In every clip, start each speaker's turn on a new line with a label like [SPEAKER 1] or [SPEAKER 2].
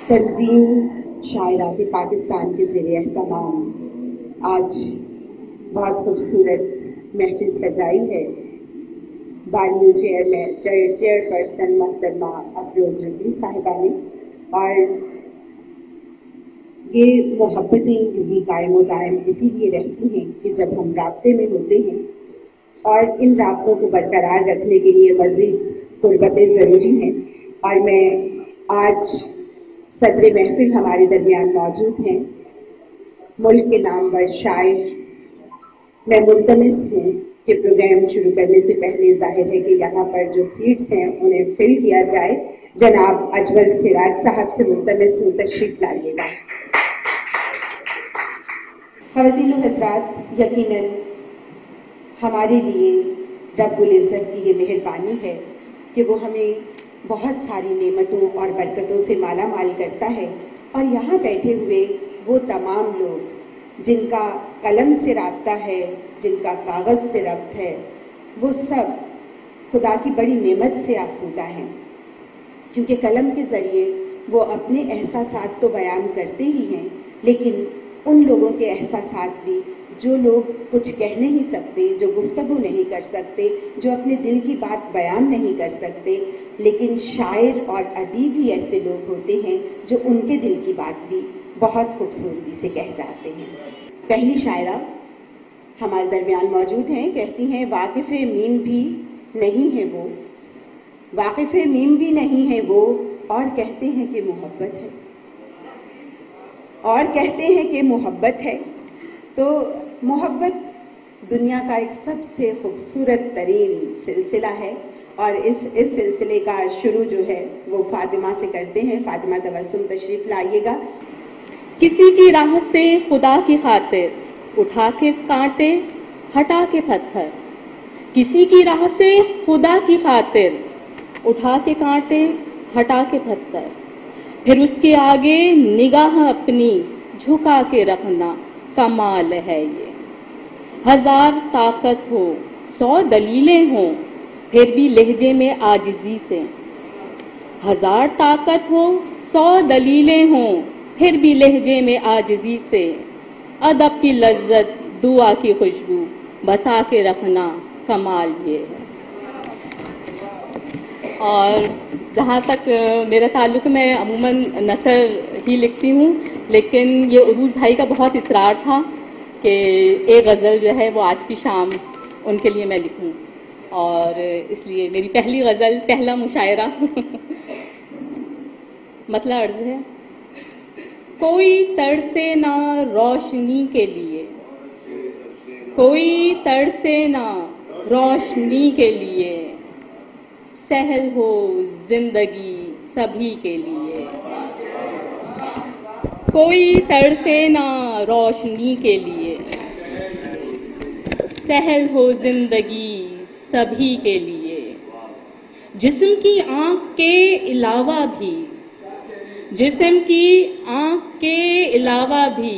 [SPEAKER 1] तंजीम शायरात पाकिस्तान के ज़ेरे एहतमाम आज बहुत खूबसूरत महफिल सजाई है। बानियो चेयरपर्सन मोहतरमा अफरोज़ रज़ी साहिबा ने, और ये मोहब्बतें यूँ ही कायम व दायम इसीलिए रहती हैं कि जब हम राब्ते में होते हैं, और इन राब्तों को बरकरार रखने के लिए मज़ीद कुर्बतें ज़रूरी हैं। और मैं आज सदर महफिल हमारे दरमियान मौजूद हैं, मुल्क के नामवर शायर। मैं मुल्तमिस हूँ कि प्रोग्राम शुरू करने से पहले जाहिर है कि यहाँ पर जो सीट्स हैं उन्हें फिल किया जाए। जनाब अजमल सिराज साहब से मुल्तमिस हूँ, तशरीफ लाइएगा। ख़वातीन व हज़रात, यकीनन हमारे लिए रब्बुल इज़्ज़त की ये मेहरबानी है कि वो हमें बहुत सारी नेमतों और बरकतों से माला माल करता है। और यहाँ बैठे हुए वो तमाम लोग जिनका कलम से राब्ता है, जिनका कागज़ से रब्त है, वो सब खुदा की बड़ी नेमत से आसूदा हैं, क्योंकि कलम के ज़रिए वो अपने एहसासात तो बयान करते ही हैं, लेकिन उन लोगों के एहसासात भी जो लोग कुछ कह नहीं सकते, जो गुफ्तगू नहीं कर सकते, जो अपने दिल की बात बयान नहीं कर सकते, लेकिन शायर और अदीब ही ऐसे लोग होते हैं जो उनके दिल की बात भी बहुत खूबसूरती से कह जाते हैं। पहली शायरा हमारे दरमियान मौजूद हैं, कहती हैं वाक़िफ़े मीम भी नहीं है वो, वाक़िफ़े मीम भी नहीं है वो, और कहते हैं कि मोहब्बत है, और कहते हैं कि मोहब्बत है। तो मोहब्बत दुनिया का एक सबसे खूबसूरत तरीन सिलसिला है, और इस सिलसिले का शुरू जो है वो फातिमा से करते हैं। फातिमा तबस्सुम तशरीफ लाइएगा।
[SPEAKER 2] किसी की राह से खुदा की खातिर उठा के कांटे हटा के पत्थर, किसी की राह से खुदा की खातिर उठा के कांटे हटा के पत्थर, फिर उसके आगे निगाह अपनी झुका के रखना कमाल है ये। हजार ताकत हो 100 दलीलें हों फिर भी लहजे में आजिज़ी से, हजार ताकत हो 100 दलीलें हों फिर भी लहजे में आजिज़ी से, अदब की लज्जत दुआ की खुशबू बसा के रखना कमाल ये है। और जहाँ तक मेरा ताल्लुक़, मैं अमूमन नसर ही लिखती हूँ, लेकिन ये उरूज भाई का बहुत इसरार था कि एक गज़ल जो है वो आज की शाम उनके लिए मैं लिखूँ, और इसलिए मेरी पहली गज़ल, पहला मुशायरा मतलब अर्ज़ है। कोई तरसे ना रोशनी के लिए, कोई तरसे ना रोशनी के लिए, सहल हो जिंदगी सभी के लिए। कोई तरसे ना रोशनी के लिए, सहल हो जिंदगी सभी के लिए। जिस्म की आँख के अलावा भी, जिस्म की आँख के अलावा भी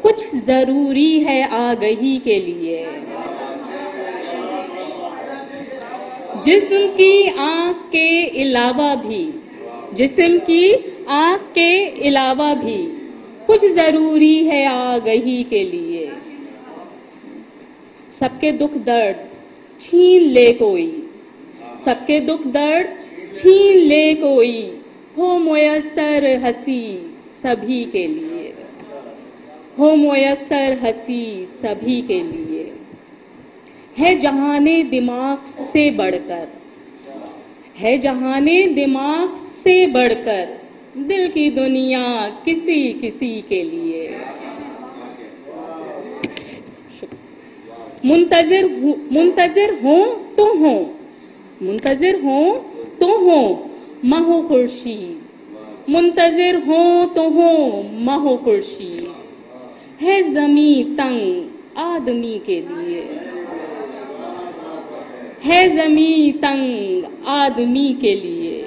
[SPEAKER 2] कुछ ज़रूरी है आगही के लिए। जिस्म की आँख के अलावा भी, जिस्म की आँख के अलावा भी कुछ ज़रूरी है आगही के लिए। सबके दुख दर्द छीन ले कोई, सबके दुख दर्द छीन ले कोई, हो मुयस्सर हंसी सभी के लिए, हो मुयस्सर हंसी सभी के लिए। है जहाने दिमाग से बढ़कर, है जहाने दिमाग से बढ़कर, दिल की दुनिया किसी किसी के लिए। मुंतज़िर हो तो हो, मुंतज़िर हो तो हो माहो खुर्शीद, मुंतज़िर हो तो हो माहो खुर्शीद। है ज़मी तंग आदमी के लिए, है ज़मी तंग आदमी के लिए।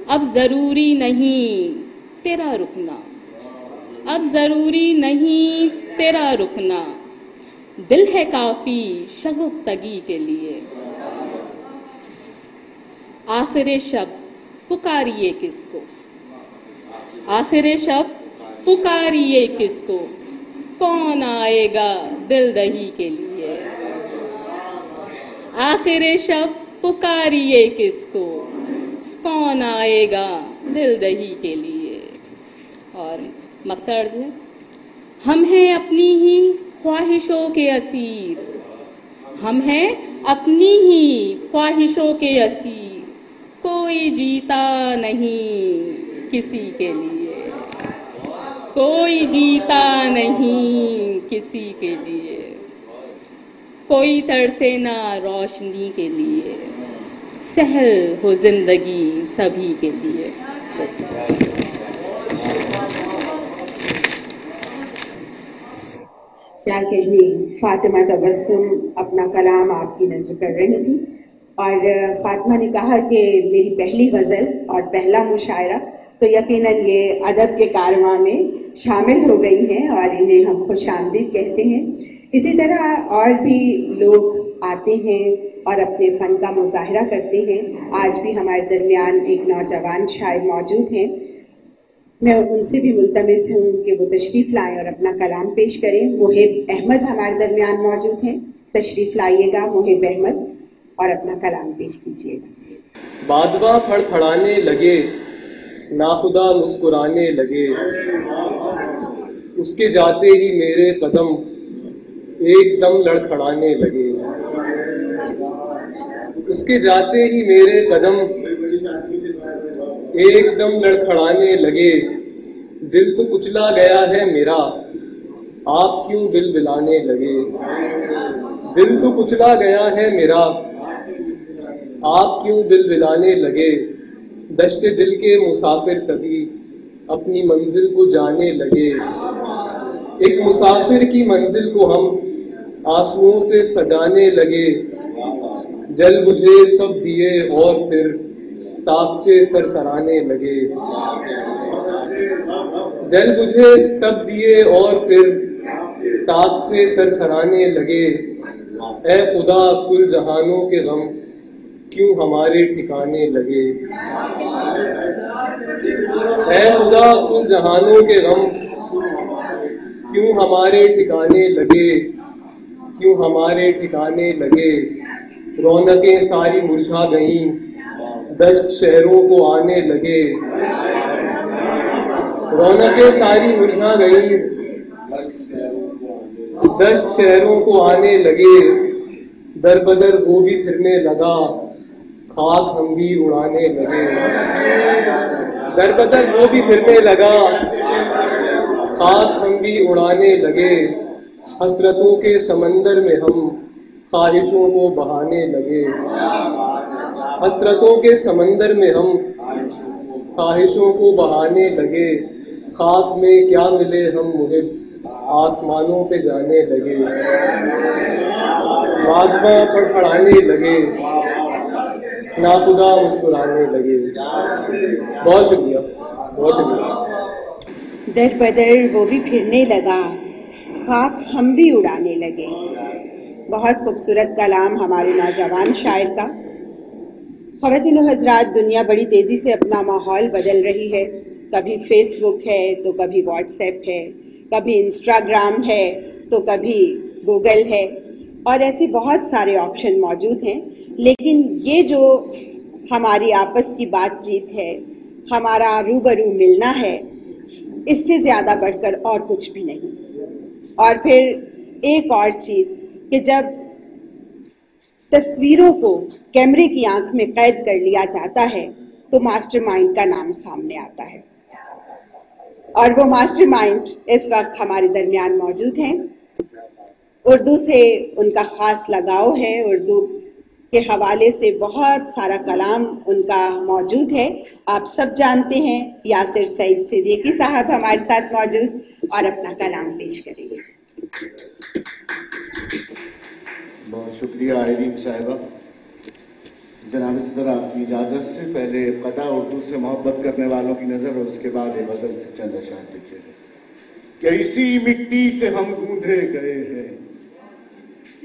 [SPEAKER 2] अब ज़रूरी नहीं तेरा रुकना, अब ज़रूरी नहीं तेरा रुकना, दिल है काफ़ी शगुफ्तगी के लिए। आखिर शब पुकारिए किसको, आखिर शब पुकारिए किसको, कौन आएगा दिल दही के लिए, आखिर शब पुकारिए किसको, कौन आएगा दिल दही के लिए। और मक्तर्ज है, हम हैं अपनी ही ख्वाहिशों के असीर, हम हैं अपनी ही ख्वाहिशों के असीर, कोई जीता नहीं किसी के लिए, कोई जीता नहीं किसी के लिए, कोई तरसे ना रोशनी के लिए, सहल हो जिंदगी सभी के लिए।
[SPEAKER 1] क्या कहनी, फातिमा तबस्सुम अपना कलाम आपकी नज़र कर रही थी और फातिमा ने कहा कि मेरी पहली गज़ल और पहला मुशायरा, तो यकीनन ये अदब के कारवां में शामिल हो गई हैं और इन्हें हम खुशामदीद कहते हैं। इसी तरह और भी लोग आते हैं और अपने फ़न का मुज़ाहरा करते हैं। आज भी हमारे दरमियान एक नौजवान शायर मौजूद हैं, मैं उनसे भी मुल्तमिस हूँ कि वो तशरीफ़ लाएँ और अपना कलाम पेश करें। मुहिब अहमद हमारे दरमियान मौजूद हैं, तशरीफ़ लाइएगा मुहिब अहमद और अपना कलाम पेश कीजिएगा।
[SPEAKER 3] बादवा फड़फड़ाने लगे, नाखुदा मुस्कुराने लगे, उसके जाते ही मेरे कदम एकदम लड़खड़ाने लगे, उसके जाते ही मेरे कदम एकदम लड़खड़ाने लगे, दिल तो कुचला गया है मेरा, आप क्यों बिलबिलाने लगे, दिल तो कुचला गया है मेरा, आप क्यों बिलबिलाने लगे, दश्ते दिल के मुसाफिर सभी अपनी मंजिल को जाने लगे, एक मुसाफिर की मंजिल को हम आंसुओं से सजाने लगे, जल बुझे सब दिए और फिर ताकचे सरसराने लगे, जल बुझे सब दिए और फिर ताकचे सरसराने लगे, ऐ खुदा कुल जहानों के गम क्यों हमारे ठिकाने लगे, ऐ खुदा कुल जहानों के गम क्यों हमारे ठिकाने लगे, क्यों हमारे ठिकाने लगे, रौनकें सारी मुरझा गईं, दश्त शहरों को आने लगे, रौनकें सारी मुरझा गईं, दश्त शहरों को आने लगे, दर बदर वो भी फिरने लगा, खाक हम भी उड़ाने लगे, दर बदर वो भी फिरने लगा, खाक हम भी उड़ाने लगे, हसरतों के समंदर में हम ख्वाहिशों को बहाने लगे, हसरतों के समंदर में हम ख्वाहिशों को बहाने लगे, खाक में क्या मिले हम मुहिब आसमानों पे जाने लगे, बादवा फड़फड़ाने लगे, नाखुदा मुस्कुराने लगे। बहुत शुक्रिया, बहुत शुक्रिया।
[SPEAKER 1] दर बदर वो भी फिरने लगा, खाक हम भी उड़ाने लगे। बहुत खूबसूरत कलाम हमारे नौजवान शायर का। ख़वातीन व हज़रात, दुनिया बड़ी तेज़ी से अपना माहौल बदल रही है। कभी फेसबुक है तो कभी व्हाट्सएप है, कभी इंस्टाग्राम है तो कभी गूगल है और ऐसे बहुत सारे ऑप्शन मौजूद हैं। लेकिन ये जो हमारी आपस की बातचीत है, हमारा रूबरू मिलना है, इससे ज़्यादा बढ़कर और कुछ भी नहीं। और फिर एक और चीज़ कि जब तस्वीरों को कैमरे की आंख में कैद कर लिया जाता है तो मास्टरमाइंड का नाम सामने आता है और वो मास्टरमाइंड इस वक्त हमारे दरमियान मौजूद हैं। उर्दू से उनका ख़ास लगाव है, उर्दू के हवाले से बहुत सारा कलाम उनका मौजूद है। आप सब जानते हैं, यासिर सईद सिद्दीकी साहब हमारे साथ मौजूद और अपना कलाम पेश करेंगे।
[SPEAKER 4] बहुत शुक्रिया आयरीन साहिबा। जनाब सदर, आपकी इजाज़त से पहले कदा उर्दू से मोहब्बत करने वालों की नज़र और उसके बाद एक गज़ल से चंद अशआर लिखे कि इसी मिट्टी से हम गूंधे गए हैं,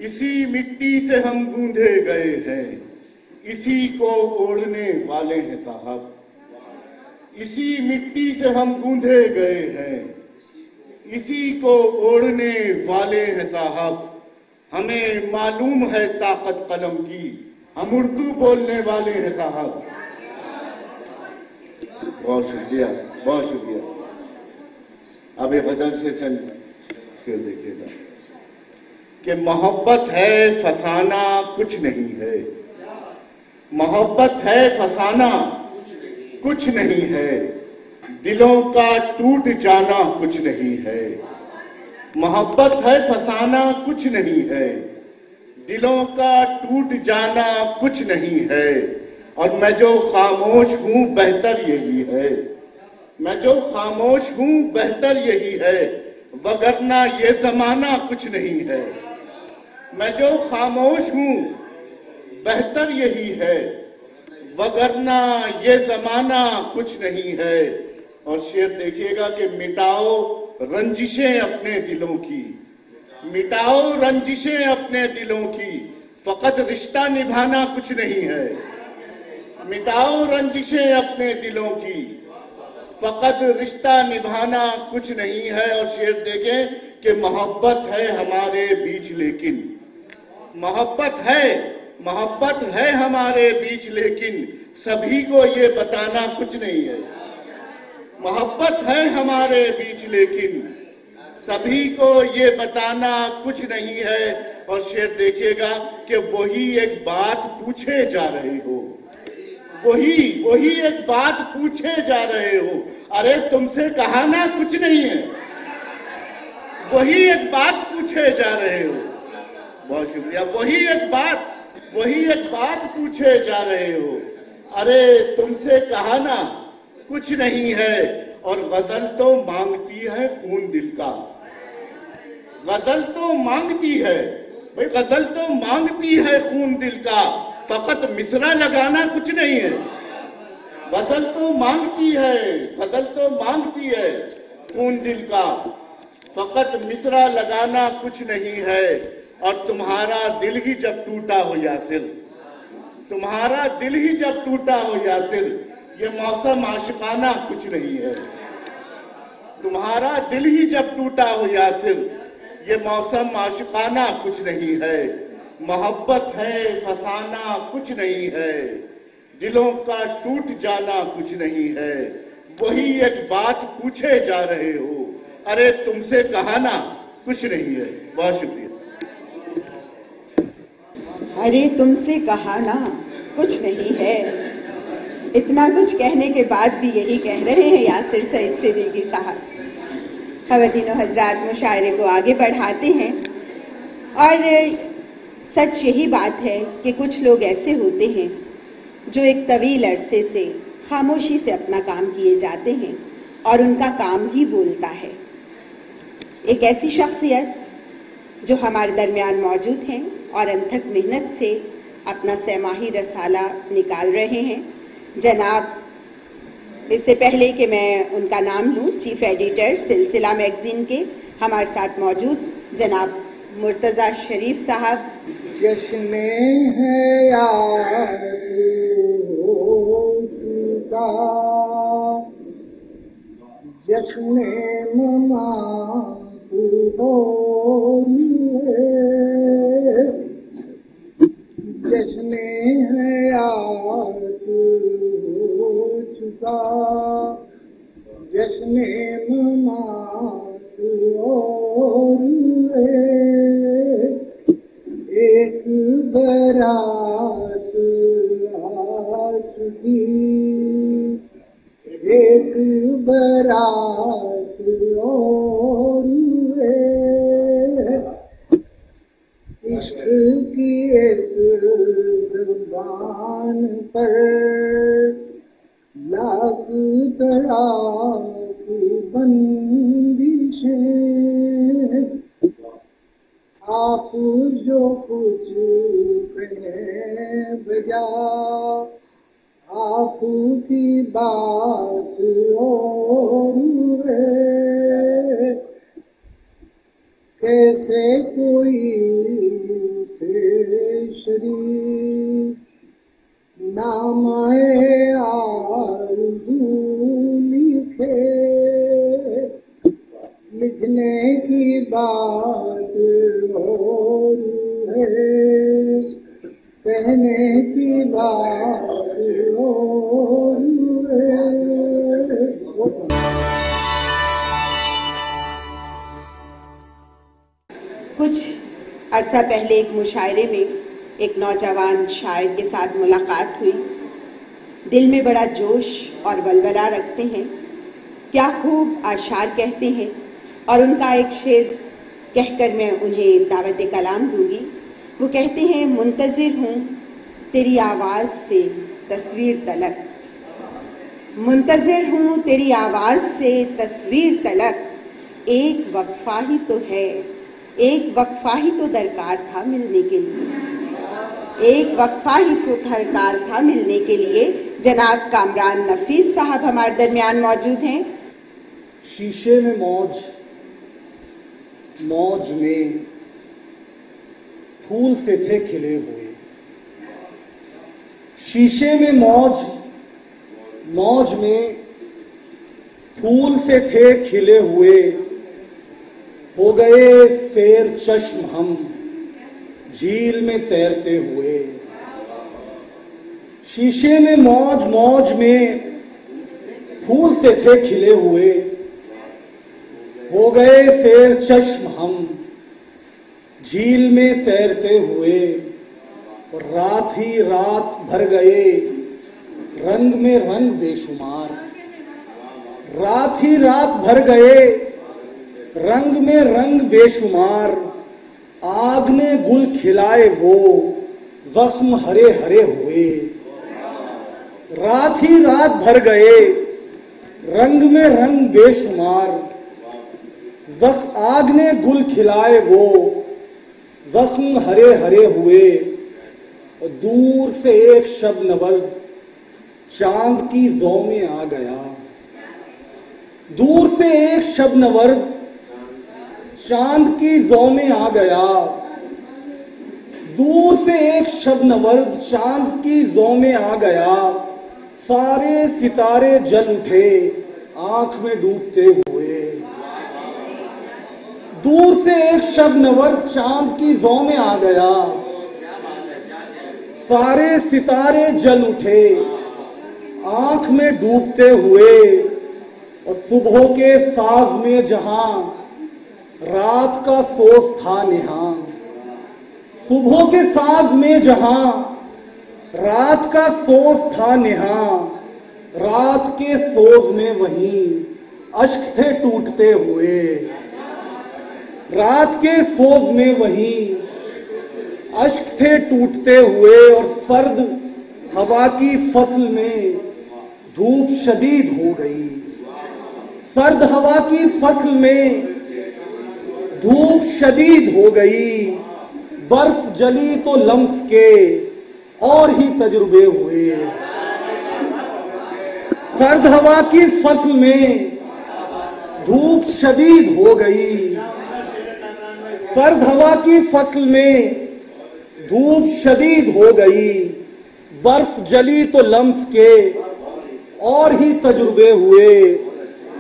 [SPEAKER 4] इसी मिट्टी से हम गूंधे गए हैं, इसी को ओढ़ने वाले हैं साहब, इसी मिट्टी से हम गूंधे गए हैं, इसी को ओढ़ने वाले हैं साहब। हमें मालूम है ताकत कलम की, हम उर्दू बोलने वाले हैं साहब। बहुत शुक्रिया, बहुत शुक्रिया। अब ये गजल से चंद शेर देखिएगा कि मोहब्बत है फसाना कुछ नहीं है, मोहब्बत है फसाना कुछ नहीं है, दिलों का टूट जाना कुछ नहीं है। मोहब्बत है फसाना कुछ नहीं है, दिलों का टूट जाना कुछ नहीं है। और मैं जो खामोश हूं बेहतर यही है, मैं जो खामोश हूं बेहतर यही है, वगरना ये जमाना कुछ नहीं है। मैं जो खामोश हूं बेहतर यही है, वगरना ये जमाना कुछ नहीं है। और शेर देखिएगा कि मिटाओ रंजिशें अपने दिलों की, मिटाओ रंजिशें अपने दिलों की, फकत रिश्ता निभाना कुछ नहीं है। मिटाओ रंजिशें अपने दिलों की, फकत रिश्ता निभाना कुछ नहीं है। और शेर देखें कि मोहब्बत है हमारे बीच लेकिन, मोहब्बत है हमारे बीच लेकिन सभी को ये बताना कुछ नहीं है। मोहब्बत है हमारे बीच लेकिन सभी को ये बताना कुछ नहीं है। और शेर देखिएगा कि वही एक बात पूछे जा रहे हो, वही एक बात पूछे जा रहे हो, अरे तुमसे कहा ना कुछ नहीं है। वही एक बात पूछे जा रहे हो, बहुत शुक्रिया। वही एक बात पूछे जा रहे हो, अरे तुमसे कहा ना कुछ नहीं है। और गजल तो मांगती है खून दिल का, गजल तो मांगती है भाई, गजल तो मांगती है खून दिल का, फकत मिसरा लगाना कुछ नहीं है। गजल तो मांगती है, गजल तो मांगती है खून दिल का, फकत मिसरा लगाना कुछ नहीं है। और तुम्हारा दिल ही जब टूटा हो यासिर, तुम्हारा दिल ही जब टूटा हो यासिर, ये मौसम आशिकाना कुछ नहीं है। तुम्हारा दिल ही जब टूटा हो यासिर, ये मौसम आशिकाना कुछ नहीं है। मोहब्बत है फसाना कुछ नहीं है, दिलों का टूट जाना कुछ नहीं है। वही एक बात पूछे जा रहे हो, अरे तुमसे कहा ना कुछ नहीं है। बहुत शुक्रिया।
[SPEAKER 1] अरे तुमसे कहा ना कुछ नहीं है, इतना कुछ कहने के बाद भी यही कह रहे हैं यासिर सईद सिद्दीकी साहब। ख़वातीन हज़रात, मुशायरे को आगे बढ़ाते हैं। और सच यही बात है कि कुछ लोग ऐसे होते हैं जो एक तवील अरसे से खामोशी से अपना काम किए जाते हैं और उनका काम ही बोलता है। एक ऐसी शख्सियत जो हमारे दरमियान मौजूद हैं और अनथक मेहनत से अपना सहमाही रसाला निकाल रहे हैं, जनाब, इससे पहले कि मैं उनका नाम लूँ, चीफ एडिटर सिलसिला मैगज़ीन के हमारे साथ मौजूद जनाब मुर्तज़ा शरीफ साहब।
[SPEAKER 5] जश्ने है याद का, जश्ने ममात हो, जश्ने है याद चुका, जश्ने ममात और एक बरात आ चुकी, एक बरात और इश्क की एक ज़ुबान पर लाख तरह की बंदिशें, आप जो कुछ कहें बजा, आप की बात और है, कैसे कोई से शरीक नाम आरज़ू थे, लिखने की बात और है, कहने की बात और है।
[SPEAKER 1] कुछ अरसा पहले एक मुशायरे में एक नौजवान शायर के साथ मुलाकात हुई। दिल में बड़ा जोश और वलवला रखते हैं, क्या खूब आशार कहते हैं, और उनका एक शेर कहकर मैं उन्हें दावत कलाम दूंगी। वो कहते हैं, मुंतज़िर हूँ तेरी आवाज़ से तस्वीर तलक, मुंतज़िर हूँ तेरी आवाज़ से तस्वीर तलक, एक वक्फा ही तो है, एक वक्फा ही तो दरकार था मिलने के लिए, एक वक्फा ही तो दरकार था मिलने के लिए। जनाब कामरान नफीस साहब हमारे दरमियान मौजूद हैं।
[SPEAKER 6] शीशे में मौज, मौज में फूल से थे खिले हुए, शीशे में मौज, मौज में फूल से थे खिले हुए, हो गए शेर चश्म हम झील में तैरते हुए। शीशे में मौज, मौज में फूल से थे खिले हुए, हो गए शेर चश्म हम झील में तैरते हुए, और रात ही रात भर गए रंग में रंग बेशुमार, रात ही रात भर गए रंग में रंग बेशुमार, आग ने गुल खिलाए वो जख्म हरे हरे हुए। रात ही रात भर गए रंग में रंग बेशुमार, आग ने गुल खिलाए वो जख्म हरे हरे हुए। और दूर से एक शबनवर्द चांद की जौ में आ गया, दूर से एक शबनवर्द चांद की जौ में आ गया, दूर से एक शबनवर्द चांद की जौ में आ गया, सारे सितारे जल उठे आंख में डूबते हुए। दूर से एक शबनवर्द चांद की जौ में आ गया, सारे सितारे जल उठे आंख में डूबते हुए। और सुबह के साज में जहां रात का सोज था निहां, सुबह के साज में जहां रात का सोज था निहां, रात के सोज में वहीं अश्क थे टूटते हुए। रात के सोज में वहीं अश्क थे टूटते हुए। और सर्द हवा की फसल में धूप शदीद हो गई, सर्द हवा की फसल में धूप शदीद हो गई, बर्फ जली तो लम्स के और ही तजुर्बे हुए। सर्द हवा की फसल में धूप शदीद हो गई, सर्द हवा की फसल में धूप शदीद हो गई, बर्फ जली तो लम्स के और ही तजुर्बे हुए।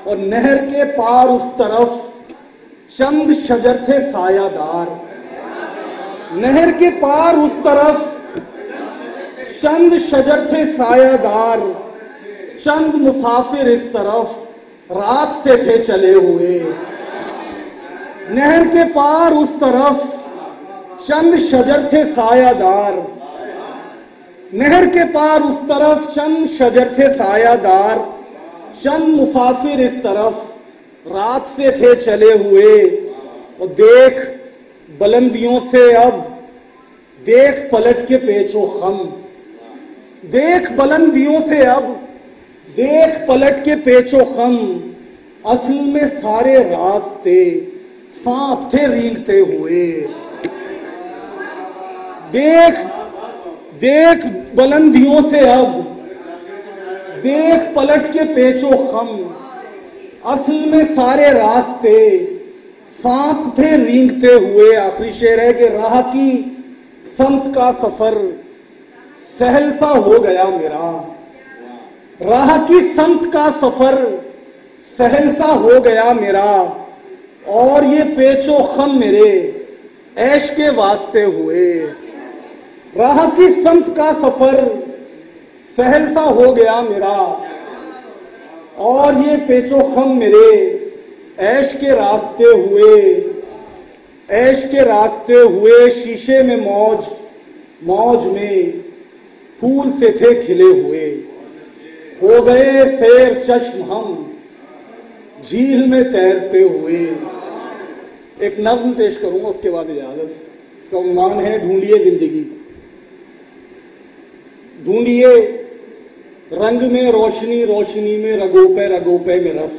[SPEAKER 6] और नहर के पार उस तरफ चंद शजर थे सायादार, नहर के पार उस तरफ चंद शजर थे सायादार, चंद मुसाफिर इस तरफ रात से थे चले हुए। नहर के पार उस तरफ चंद शजर थे सायादार, नहर के पार उस तरफ चंद शजर थे सायादार, चंद मुसाफिर इस तरफ रात से थे चले हुए। और देख बुलंदियों से अब, देख पलट के पेचो खम, देख बुलंदियों से अब, देख पलट के पेचो खम, असल में सारे रास्ते सांप थे रेंगते हुए। देख देख बुलंदियों से अब, देख पलट के पेचो खम, असल में सारे रास्ते सांप थे रेंगते हुए। आखिरी शेर है कि राह की संत का सफर सहल सा हो गया मेरा, राह की संत का सफर सहलसा हो गया मेरा, और ये पेचो खम मेरे ऐश के वास्ते हुए। राह की समत का सफर सहलसा हो गया मेरा, और ये पेचो खम मेरे ऐश के रास्ते हुए। ऐश के रास्ते हुए, शीशे में मौज, मौज में फूल से थे खिले हुए। हो गए सैर चश्म हम झील में तैरते हुए। एक नज़्म पेश करूंगा, उसके बाद इजाजत। इसका उन्वान है ढूंढिए जिंदगी। ढूंढिए रंग में रोशनी, रोशनी में रगों पे में रस।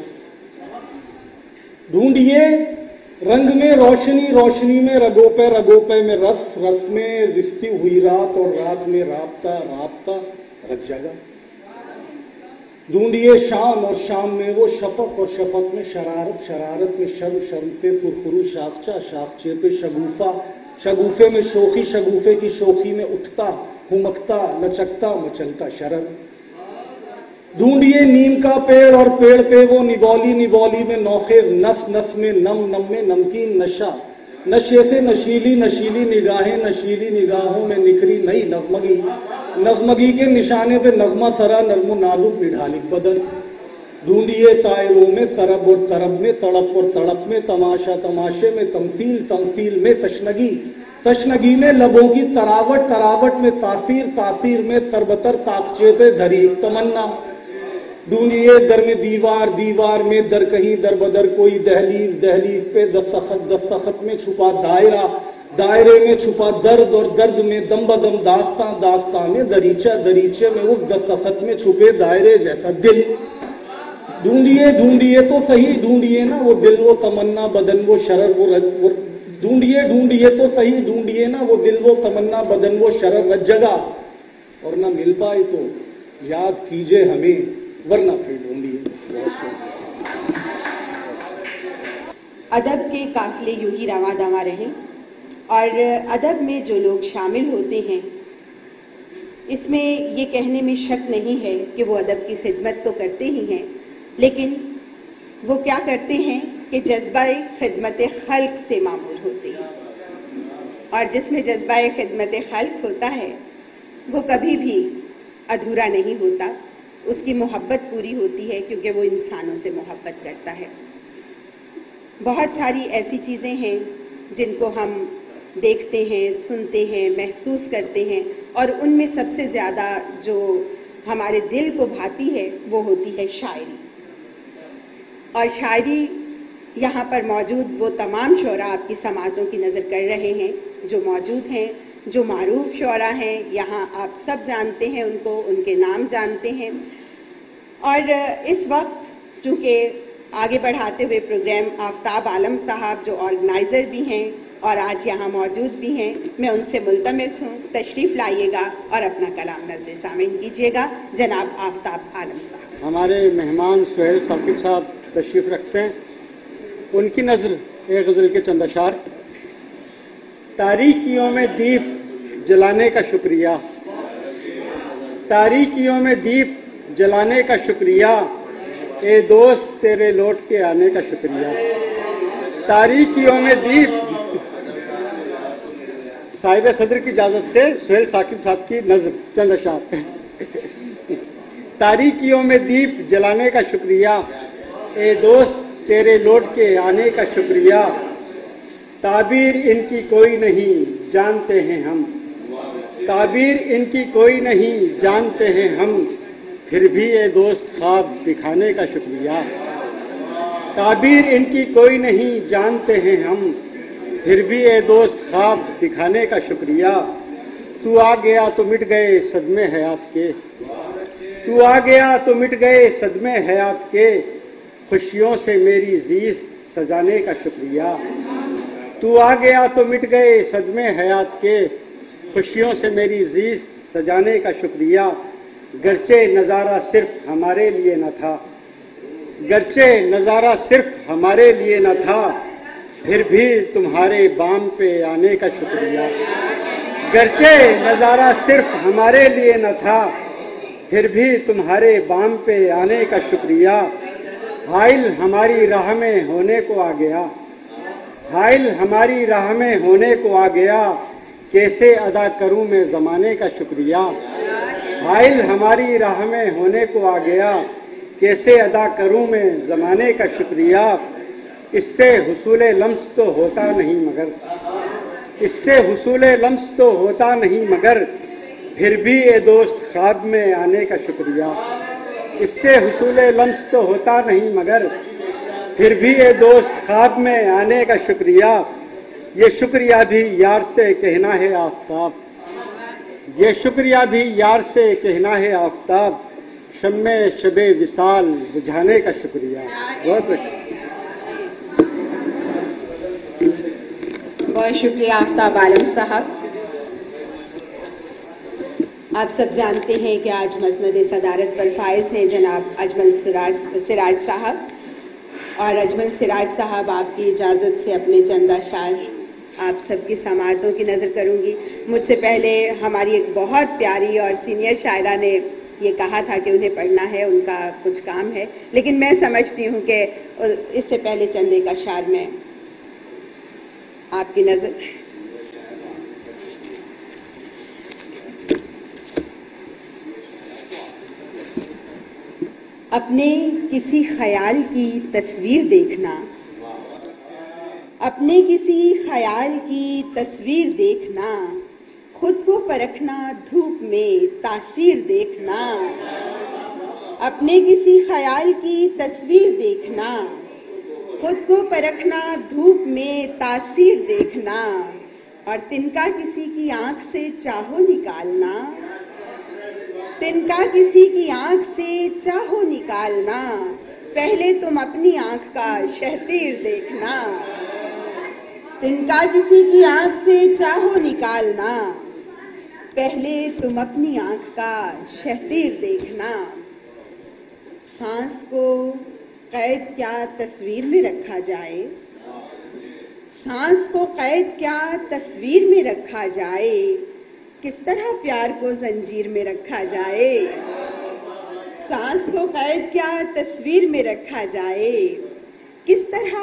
[SPEAKER 6] ढूंढिए रंग में रोशनी, रोशनी में रगों पे में रस। रस में रिश्ती हुई रात, और रात में राबता, राबता रख जगह। ढूंढिए शाम, और शाम में वो शफक, और शफक में शरारत, शरारत में शर्म, शर्म से फुरफुरू शाखचा, शाखचे पे शगुफा, शगुफे में शोखी, शगुफे की शोखी में उठता, हुमकता, लचकता, मचलता शरर। ढूंढिए नीम का पेड़, और पेड़ पे वो निबौली, निबौली में नौखेज, नस नस में नम, नम में नमकीन नशा। नशे से नशीली, नशीली निगाहें, नशीली निगाहों में निखरी नई नगमगी। नगमगी के निशाने पे नगमा सरा, नरमो नाजुक निढालिक बदन। ढूंढिए तायरों में तरब, और तरब में तड़प, और तड़प में तमाशा, तमाशे में तमसील, तमसील में तशनगी, तशनगी में लबों की तरावट, तरावट में तासीर, तासीर में तरबतर ताकचे पे धरी तमन्ना। ढूंढिए दर में दीवार, दीवार में दर कहीं दर बदर कोई दहलीज, दहलीज पे दस्तखत, दस्तखत में छुपा दायरा, दायरे में छुपा दर्द, और दर्द में दम बदम दास्तां, दास्तां में दरीचा, दरीचे में उस दस्तखत में छुपे दायरे जैसा दिल। ढूंढिए ढूंढिए तो सही, ढूंढिए ना वो दिल, वो तमन्ना बदन, वो शरर, वो ढूंढिए ढूंढिए तो सही, ढूंढिए ना वो दिल, वो तमन्ना बदन, वो शरर रज जगह। और ना मिल पाए तो याद कीजिए हमें, वरना फिर ढूंढिए। बहुत शुक्रिया।
[SPEAKER 1] अदब के काफिले यूं ही रवां दवां रहें, और अदब में जो लोग शामिल होते हैं, इसमें ये कहने में शक नहीं है कि वो अदब की खिदमत तो करते ही हैं, लेकिन वो क्या करते हैं कि जज्बा-ए खिदमत खल्क से मामूर होते हैं। और जिसमें जज्बा-ए खिदमत खल्क होता है वो कभी भी अधूरा नहीं होता, उसकी मोहब्बत पूरी होती है, क्योंकि वो इंसानों से मोहब्बत करता है। बहुत सारी ऐसी चीज़ें हैं जिनको हम देखते हैं, सुनते हैं, महसूस करते हैं, और उनमें सबसे ज़्यादा जो हमारे दिल को भाती है वो होती है शायरी। और शायरी यहाँ पर मौजूद वो तमाम शोरा आपकी समातों की नज़र कर रहे हैं जो मौजूद हैं, जो मारूफ शोरा हैं, यहाँ आप सब जानते हैं उनको, उनके नाम जानते हैं। और इस वक्त चूँकि आगे बढ़ाते हुए प्रोग्राम आफ्ताब आलम साहब जो ऑर्गेनाइज़र भी हैं और आज यहाँ मौजूद भी हैं, मैं उनसे मुल्तमिस हूँ तशरीफ़ लाइएगा और अपना कलाम नज़र सामीन कीजिएगा। जनाब आफ्ताब आलम साहब।
[SPEAKER 7] हमारे मेहमान सुहेल साकिब साहब तशरीफ़ रखते हैं, उनकी नज़र एक गज़ल के चंद अशार। तारीकियों में दीप जलाने का शुक्रिया, तारीकियों में दीप जलाने का शुक्रिया, ए दोस्त तेरे लौट के आने का शुक्रिया। तारीकियों में दीप, साहिब सदर की इजाज़त से सुहेल साकिब साहब की नज़र चंद अशार। तारीकियों में दीप जलाने का शुक्रिया, ए दोस्त तेरे लौट के आने का शुक्रिया। ताबीर इनकी कोई नहीं जानते हैं हम, ताबीर इनकी कोई नहीं जानते हैं हम, फिर भी ए दोस्त ख्वाब दिखाने का शुक्रिया। ताबीर इनकी कोई नहीं जानते हैं हम, फिर भी ए दोस्त ख्वाब दिखाने का शुक्रिया। तू आ गया तो मिट गए सदमे हयात के, तू आ गया तो मिट गए सदमे हयात के, खुशियों से मेरी ज़ीस्त सजाने का शुक्रिया। तू आ गया तो मिट गए सदमे हयात के, खुशियों से मेरी ज़ीस्त सजाने का शुक्रिया। गरचे नज़ारा सिर्फ हमारे लिए न था, गरचे नज़ारा सिर्फ हमारे लिए न था, फिर भी तुम्हारे बाम पे आने का शुक्रिया। गरचे नज़ारा सिर्फ हमारे लिए न था, फिर भी तुम्हारे बाम पे आने का शुक्रिया। हाइल हमारी राह में होने को आ गया, हाइल हमारी राह में होने को आ गया, कैसे अदा करूं मैं ज़माने का शुक्रिया। हाइल हमारी राह में होने को आ गया, कैसे अदा करूं मैं ज़माने का शुक्रिया। इससे हुसूल लम्स तो होता नहीं मगर, इससे हुसूल लम्स तो होता नहीं मगर, फिर भी ए दोस्त ख्वाब में आने का शुक्रिया। इससे हुसूल लम्स तो होता नहीं मगर, फिर भी ए दोस्त ख्वाब में आने का शुक्रिया। ये शुक्रिया भी यार से कहना है आफताब, ये शुक्रिया भी यार से कहना है आफताब, शम्मे शबे विसाल बुझाने का शुक्रिया।
[SPEAKER 1] बहुत शुक्रिया आफ्ताब आलम साहब। आप सब जानते हैं कि आज मसनद सदारत पर फाइज हैं जनाब अजमल सिराज साहब, और अजमल सिराज साहब आपकी इजाज़त से अपने चंद अशार आप सबकी समाअतों की नज़र करूंगी। मुझसे पहले हमारी एक बहुत प्यारी और सीनियर शायरा ने ये कहा था कि उन्हें पढ़ना है, उनका कुछ काम है, लेकिन मैं समझती हूँ कि इससे पहले चंद एक अशार में आपकी नज़र। अपने किसी ख्याल की तस्वीर देखना, अपने किसी ख्याल की तस्वीर देखना, खुद को परखना धूप में तासीर देखना। अपने किसी ख्याल की तस्वीर देखना, खुद को परखना धूप में तासीर देखना, और तिनका किसी की आंख से चाहो निकालना, तिनका किसी की आंख से चाहो निकालना, पहले तुम अपनी आंख का शहतीर देखना। तिनका किसी की आंख से चाहो निकालना, पहले तुम अपनी आंख का शहतीर देखना। सांस को कैद क्या तस्वीर में रखा जाए, सांस को कैद क्या तस्वीर में रखा जाए, किस तरह प्यार को जंजीर में रखा जाए। सांस को कैद क्या तस्वीर में रखा जाए, किस तरह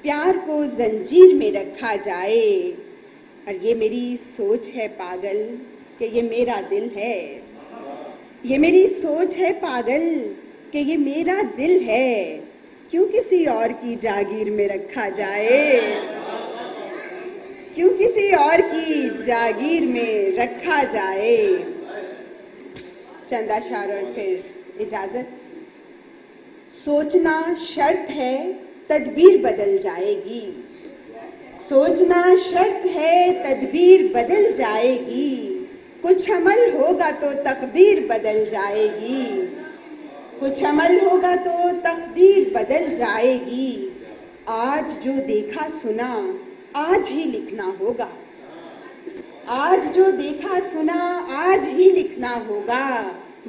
[SPEAKER 1] प्यार को जंजीर में रखा जाए। और ये मेरी सोच है पागल कि ये मेरा दिल है, ये मेरी सोच है पागल कि ये मेरा दिल है, क्यों किसी और की जागीर में रखा जाए, क्यों किसी और की जागीर में रखा जाए। चंदा शार और फिर इजाजत। सोचना शर्त है तदबीर बदल जाएगी, सोचना शर्त है तदबीर बदल जाएगी, कुछ अमल होगा तो तकदीर बदल जाएगी, कुछ अमल होगा तो तकदीर बदल जाएगी। आज जो देखा सुना आज ही लिखना होगा, आज जो देखा सुना आज ही लिखना होगा,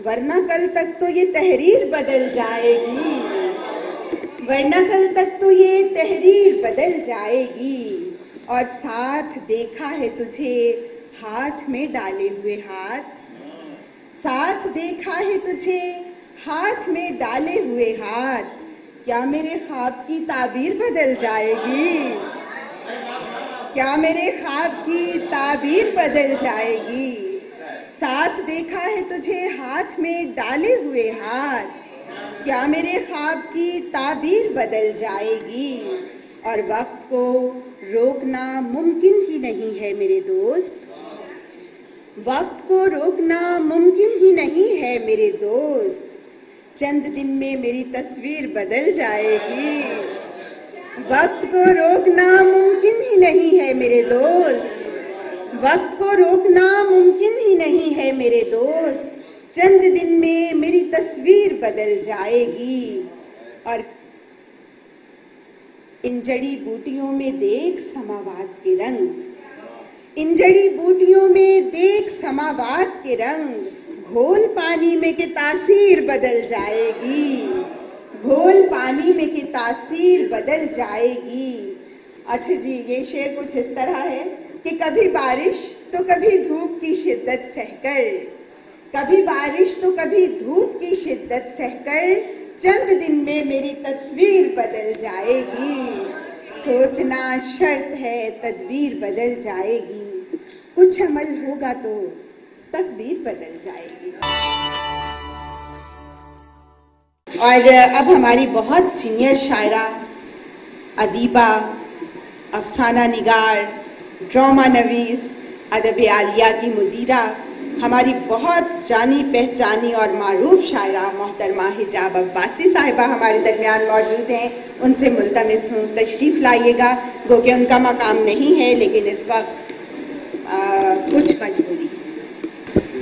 [SPEAKER 1] वरना कल तक तो ये तहरीर बदल जाएगी, वरना कल तक तो ये तहरीर बदल जाएगी। और साथ देखा है तुझे हाथ में डाले हुए हाथ, साथ देखा है तुझे हाथ में डाले हुए हाथ, क्या मेरे ख्वाब की ताबीर बदल जाएगी, क्या मेरे ख्वाब की ताबीर बदल जाएगी। साथ देखा है तुझे हाथ में डाले हुए हाथ, क्या मेरे ख्वाब की ताबीर बदल जाएगी। और वक्त को रोकना मुमकिन ही नहीं है मेरे दोस्त, वक्त को रोकना मुमकिन ही नहीं है मेरे दोस्त, चंद दिन में मेरी तस्वीर बदल जाएगी। वक्त को रोकना मुमकिन ही नहीं है मेरे दोस्त, वक्त को रोकना मुमकिन ही नहीं है मेरे दोस्त, चंद दिन में मेरी तस्वीर बदल जाएगी। और इन जड़ी बूटियों में देख समावात के रंग, इन जड़ी बूटियों में देख समावात के रंग, घोल पानी में के तासीर बदल जाएगी, घोल पानी में की तासीर बदल जाएगी। अच्छा जी, ये शेर कुछ इस तरह है कि कभी बारिश तो कभी धूप की शिद्दत सहकर, कभी बारिश तो कभी धूप की शिद्दत सहकर, चंद दिन में मेरी तस्वीर बदल जाएगी। सोचना शर्त है, तदबीर बदल जाएगी। कुछ अमल होगा तो तकदीर बदल जाएगी। और अब हमारी बहुत सीनियर शायरा, अदीबा, अफसाना निगार, ड्रामा नवीस, अदब आलिया की मुदीरा, हमारी बहुत जानी पहचानी और मारूफ शायरा मोहतरमा हिजाब अब्बासी साहिबा हमारे दरमियान मौजूद हैं। उनसे मुल्तमिस हूँ तशरीफ़ लाइएगा। गो कि उनका मकाम नहीं है, लेकिन इस वक्त कुछ मजबूरी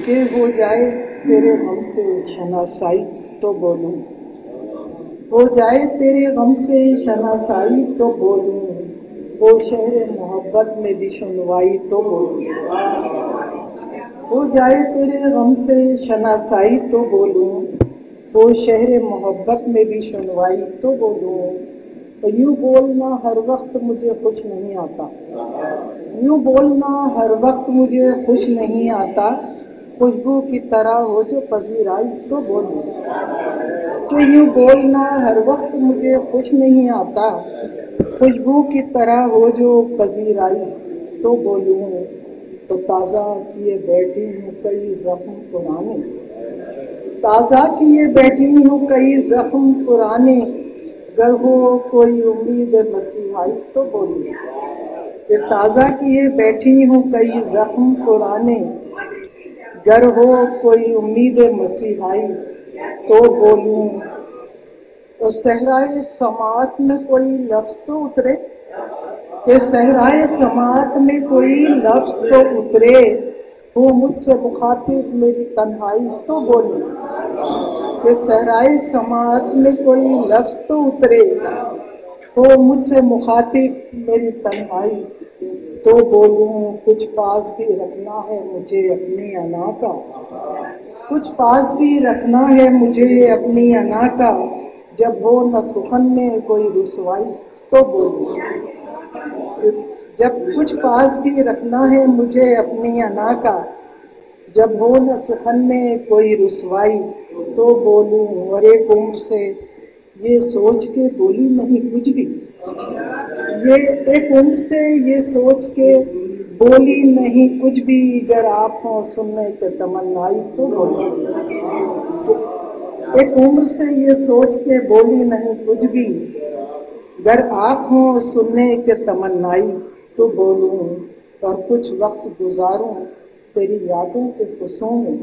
[SPEAKER 5] कि हो जाए तेरे गम से शनासाई तो बोलूं, हो जाए तेरे गम से शनासाई तो बोलूं, वो शहर मोहब्बत में भी सुनवाई तो बोलूं। हो जाए तेरे गम से शनासाई तो बोलूं, वो शहर मोहब्बत में भी सुनवाई तो बोलूं। तो यूँ बोलना हर वक्त मुझे खुश नहीं आता, यूँ बोलना हर वक्त मुझे खुश नहीं आता, खुशबू की तरह हो जो पजीराई तो बोलूं। तो यूँ बोलना हर वक्त मुझे खुश नहीं आता, खुशबू की तरह हो जो पजीराई तो बोलूं। तो ताज़ा किए बैठी हूँ कई जख्म पुराने, ताज़ा किए बैठी हूँ कई जख्म पुराने, गर हो कोई उम्मीद मसीहाई तो बोलूं। कि ताज़ा किए बैठी हूँ कई जख्म पुराने, गर हो कोई उम्मीद मसीहाई तो बोलूं। तो सहराए समात में कोई लफ्ज़ तो उतरे, कि सहराए समात में कोई लफ्ज़ तो उतरे, वो मुझसे मुखातिब मेरी तन्हाई तो बोलूं। कि सहराए समात में कोई लफ्ज़ तो उतरे, वो मुझसे मुखातिब मेरी तन्हाई तो बोलूं। कुछ पास भी रखना है मुझे अपनी अना का, कुछ पास भी रखना है मुझे अपनी अना का, जब हो न सुखन में कोई रुसवाई तो बोलूं। जब कुछ पास भी रखना है मुझे अपनी अना का, जब हो न सुखन में कोई रुसवाई तो बोलूं। और एक उम्र से ये सोच के बोली नहीं कुछ भी, ये एक उम्र से ये सोच के बोली नहीं कुछ भी, अगर आप हो सुनने के तमन्नाई तो बोलूं। एक उम्र से ये सोच के बोली नहीं कुछ भी, अगर आप हो सुनने के तमन्नाई तो बोलूं। और कुछ वक्त गुजारूं तेरी यादों के फुसों में,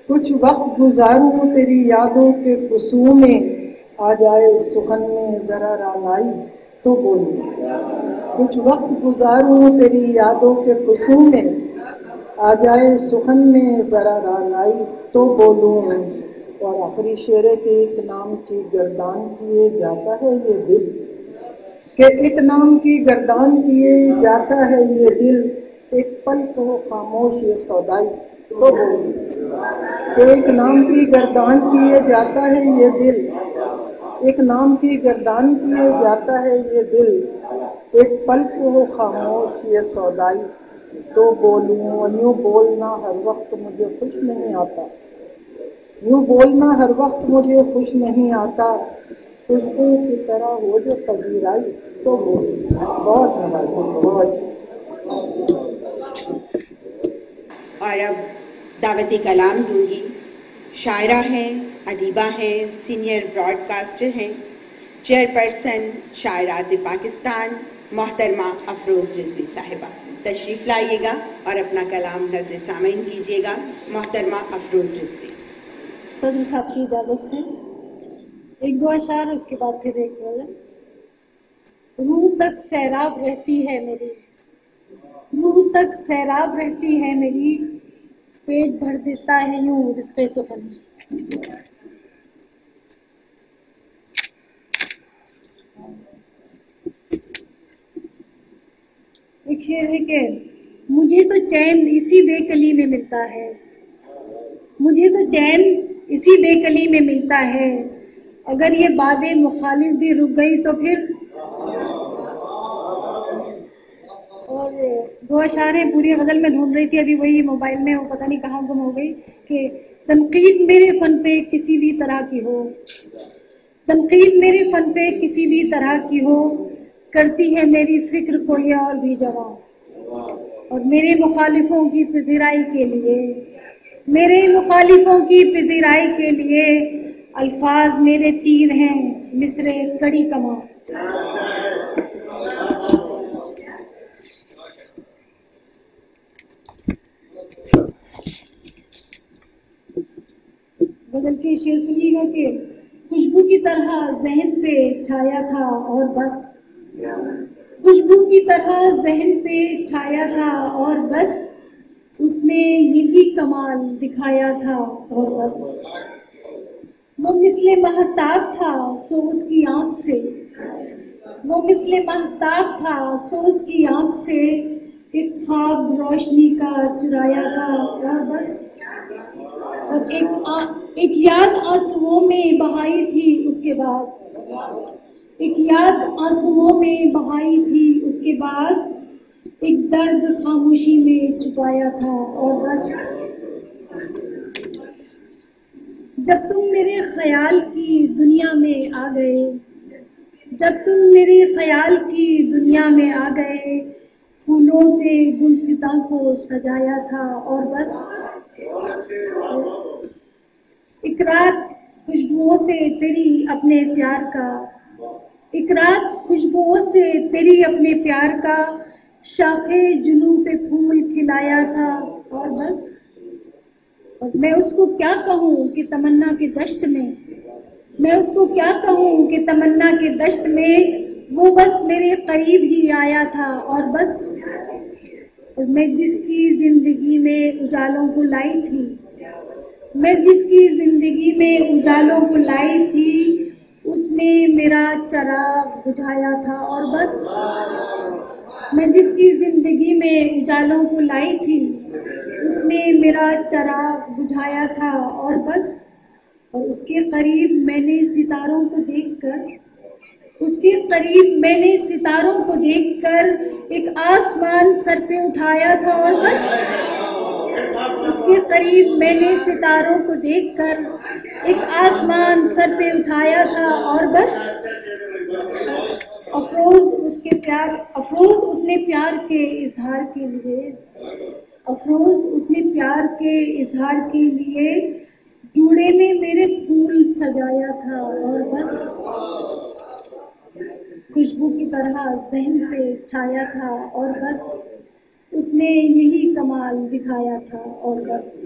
[SPEAKER 5] कुछ वक्त गुजारूं तेरी यादों के फुसों में, आ जाए सुखन में जरा रानाई तो बोलूं। कुछ वक्त गुजारूं तेरी यादों के फुसों में, आ जाए सुखन में जरा रानाई तो बोलूं। और आखिरी शेर के एक नाम की गर्दान किए जाता है ये दिल, कि एक नाम की गर्दान किए जाता है ये दिल, एक पल को खामोश ये सौदाई तो बोलूं। कि एक नाम की गर्दान किए जाता है ये दिल, एक नाम की गर्दान किए जाता है ये दिल, एक पल को खामोश ये सौदाई तो बोलूं। यूँ बोलना हर वक्त मुझे खुश नहीं आता, यूँ बोलना हर वक्त मुझे खुश नहीं आता, खुशबू की तरह हो जो पजीराई तो बोलूं। बहुत नवाज़ी, बहुत।
[SPEAKER 1] और अब दावती कलाम दूंगी। शायरा हैं, अदीबा हैं, सीनियर ब्रॉडकास्टर हैं, चेयरपर्सन शायरात पाकिस्तान मोहतरमा अफरोज़ रिजवी साहिबा। तशरीफ़ लाइएगा और अपना कलाम नज़र सामईन कीजिएगा। मोहतरमा अफरोज़ रिजवी।
[SPEAKER 8] सदर साहब की इजाज़त से एक दो अशार, उसके बाद फिर एक गज़ल। रूह तक सैराब रहती है मेरी, रूह तक सैराब रहती है मेरी, पेट भर देता है यूं रिज़्क़े सुखन। एक शेर है कि मुझे तो चैन इसी बेकली में मिलता है, मुझे तो चैन इसी बेकली में मिलता है, अगर ये बातें मुखालिफ भी रुक गई तो फिर। और दो अशारे पूरी गज़ल में ढूंढ रही थी, अभी वही मोबाइल में वो पता नहीं कहाँ गुम हो गई, कि तनकीद मेरे फन पे किसी भी तरह की हो, तनकीद मेरे फन पे किसी भी तरह की हो, करती है मेरी फिक्र को ये और भी जवां। और मेरे मुखालिफों की पजीराई के लिए, मेरे मुखालिफों की पजीराई के लिए अल्फाज मेरे तीर हैं, मिसरे कड़ी कमा। गजल के शेर सुनिएगा कि खुशबू की तरह जहन पे छाया था और बस, खुशबू की तरह जहन पे छाया था और बस, उसने यही कमाल दिखाया था और बस। वो मिसले महताब था सो उसकी आंख से, वो मिसले महताब था सो उसकी आंख से, एक ख्वाब रोशनी का चुराया था और बस। और एक याद आंसुओं में बहाई थी उसके बाद, एक याद आंसुओं में बहाई थी उसके बाद, एक दर्द खामोशी में छुपाया था और बस। जब तुम मेरे ख्याल की दुनिया में आ गए, जब तुम मेरे ख्याल की दुनिया में आ गए, फूलों से गुलसिता को सजाया था और बस। एक रात खुशबुओं से तेरी अपने प्यार का, एक रात खुशबुओं से तेरी अपने प्यार का, शाखे जुनू पे फूल खिलाया था और बस। और मैं उसको क्या कहूँ कि तमन्ना के दश्त में, मैं उसको क्या कहूँ कि तमन्ना के दश्त में, वो बस मेरे करीब ही आया था और बस। और मैं जिसकी जिंदगी में उजालों को लाई थी, मैं जिसकी जिंदगी में उजालों को लाई थी, उसने मेरा चराग बुझाया था और बस। मैं जिसकी जिंदगी में उजालों को लाई थी, उसने मेरा चराग बुझाया था और बस। और उसके करीब मैंने सितारों को देखकर, उसके करीब मैंने सितारों को देखकर एक आसमान सर पे उठाया था और बस। उसके करीब मैंने सितारों को देखकर एक आसमान सर पे उठाया था और बस। अफरोज उसके प्यार, अफरोज उसने प्यार के इजहार के लिए, अफरोज उसने प्यार के इजहार के लिए जूड़े में मेरे फूल सजाया था और बस। खुशबू की तरह जहन पे छाया था और बस, उसने यही कमाल दिखाया था और बस।